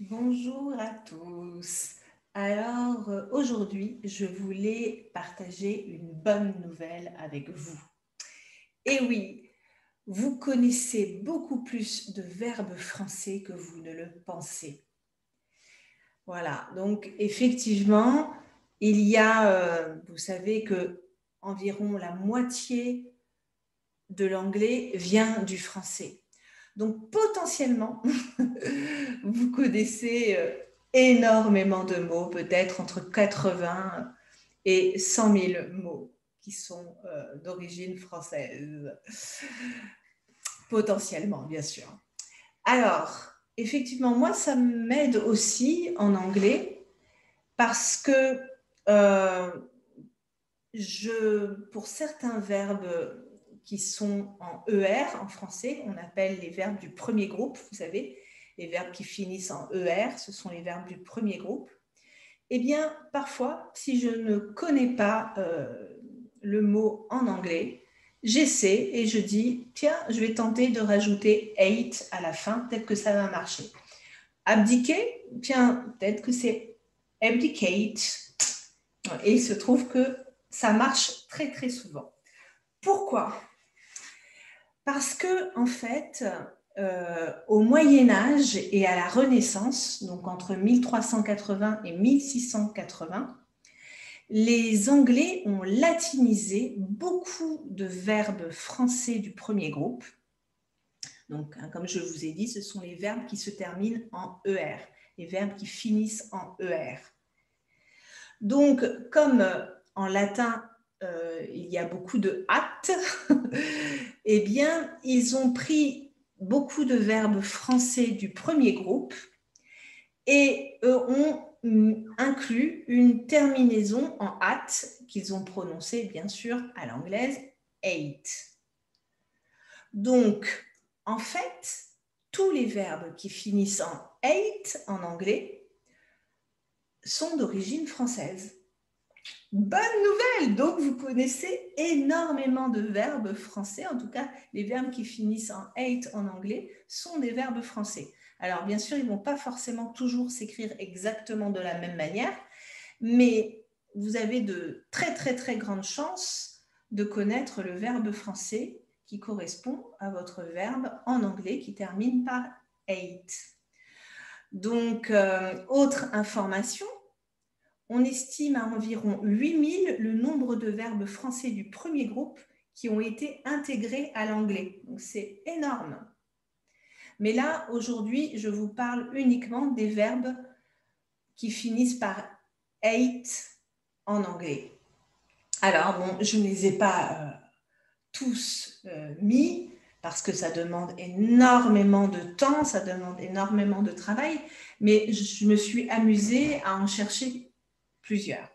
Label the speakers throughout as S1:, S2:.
S1: Bonjour à tous. Alors aujourd'hui, je voulais partager une bonne nouvelle avec vous. Et oui, vous connaissez beaucoup plus de verbes français que vous ne le pensez. Voilà, donc effectivement, il y a, vous savez que environ la moitié de l'anglais vient du français. Donc potentiellement, vous connaissez énormément de mots, peut-être entre 80 et 100 000 mots qui sont d'origine française. Potentiellement, bien sûr. Alors, effectivement, moi, ça m'aide aussi en anglais parce que euh, pour certains verbes qui sont en ER en français, on appelle les verbes du premier groupe, vous savez, les verbes qui finissent en ER, ce sont les verbes du premier groupe. Eh bien, parfois, si je ne connais pas le mot en anglais, j'essaie et je dis, tiens, je vais tenter de rajouter ate à la fin, peut-être que ça va marcher. Abdiquer, tiens, peut-être que c'est abdicate. Et il se trouve que ça marche très, très souvent. Pourquoi? Parce que, en fait, au Moyen Âge et à la Renaissance, donc entre 1380 et 1680, les Anglais ont latinisé beaucoup de verbes français du premier groupe. Donc, comme je vous ai dit, ce sont les verbes qui se terminent en ER, les verbes qui finissent en ER. Donc, comme en latin, il y a beaucoup de hâte, eh bien, ils ont pris beaucoup de verbes français du premier groupe et ont inclus une terminaison en hâte qu'ils ont prononcée, bien sûr, à l'anglaise, ate. Donc, en fait, tous les verbes qui finissent en ate en anglais sont d'origine française. Bonne nouvelle! Donc, vous connaissez énormément de verbes français. En tout cas, les verbes qui finissent en ate en anglais sont des verbes français. Alors, bien sûr, ils ne vont pas forcément toujours s'écrire exactement de la même manière, mais vous avez de très, très, très grandes chances de connaître le verbe français qui correspond à votre verbe en anglais qui termine par ate. Donc, autre information, on estime à environ 8000 le nombre de verbes français du premier groupe qui ont été intégrés à l'anglais. Donc, c'est énorme. Mais là, aujourd'hui, je vous parle uniquement des verbes qui finissent par ate en anglais. Alors, bon, je ne les ai pas tous mis parce que ça demande énormément de temps, ça demande énormément de travail, mais je me suis amusée à en chercher plusieurs.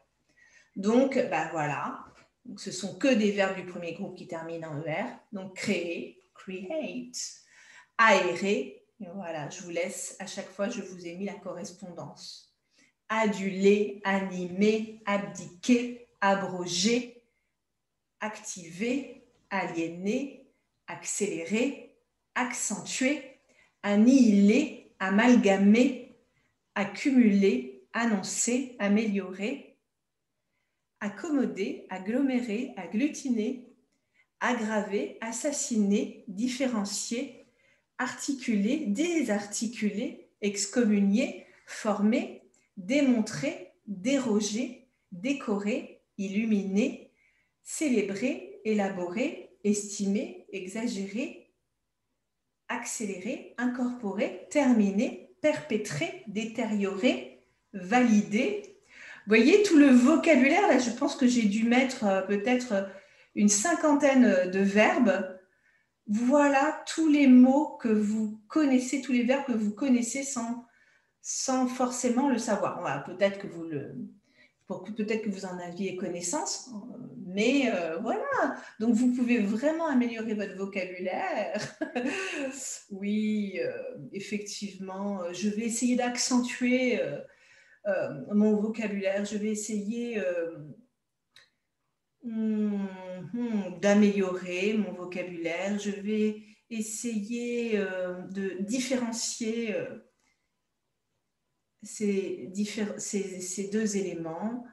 S1: Donc, ben voilà, donc, ce sont que des verbes du premier groupe qui terminent en ER. Donc, créer, create, aérer, et voilà, je vous laisse, à chaque fois, je vous ai mis la correspondance. Aduler, animer, abdiquer, abroger, activer, aliéner, accélérer, accentuer, annihiler, amalgamer, accumuler, annoncer, améliorer, accommoder, agglomérer, agglutiner, aggraver, assassiner, différencier, articuler, désarticuler, excommunier, former, démontrer, déroger, décorer, illuminer, célébrer, élaborer, estimer, exagérer, accélérer, incorporer, terminer, perpétrer, détériorer, valider. Vous voyez tout le vocabulaire, là, je pense que j'ai dû mettre peut-être une cinquantaine de verbes. Voilà tous les mots que vous connaissez, tous les verbes que vous connaissez sans forcément le savoir. Voilà, peut-être que peut-être que vous en aviez connaissance, mais voilà. Donc, vous pouvez vraiment améliorer votre vocabulaire. Oui, effectivement, je vais essayer d'accentuer mon vocabulaire. Je vais essayer d'améliorer mon vocabulaire. Je vais essayer de différencier ces deux éléments.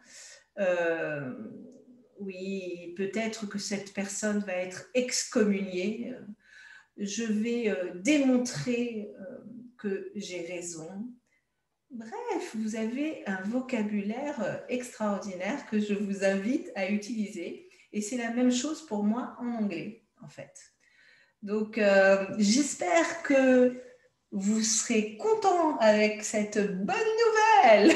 S1: Oui, peut-être que cette personne va être excommuniée. Je vais démontrer que j'ai raison. Bref, vous avez un vocabulaire extraordinaire que je vous invite à utiliser. Et c'est la même chose pour moi en anglais, en fait. Donc, j'espère que vous serez content avec cette bonne nouvelle.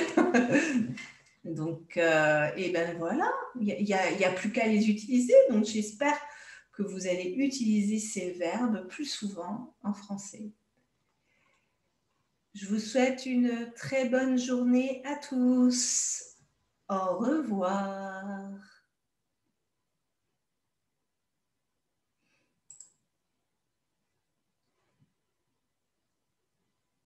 S1: Donc, et ben voilà, il n'y a plus qu'à les utiliser. Donc, j'espère que vous allez utiliser ces verbes plus souvent en français. Je vous souhaite une très bonne journée à tous. Au revoir.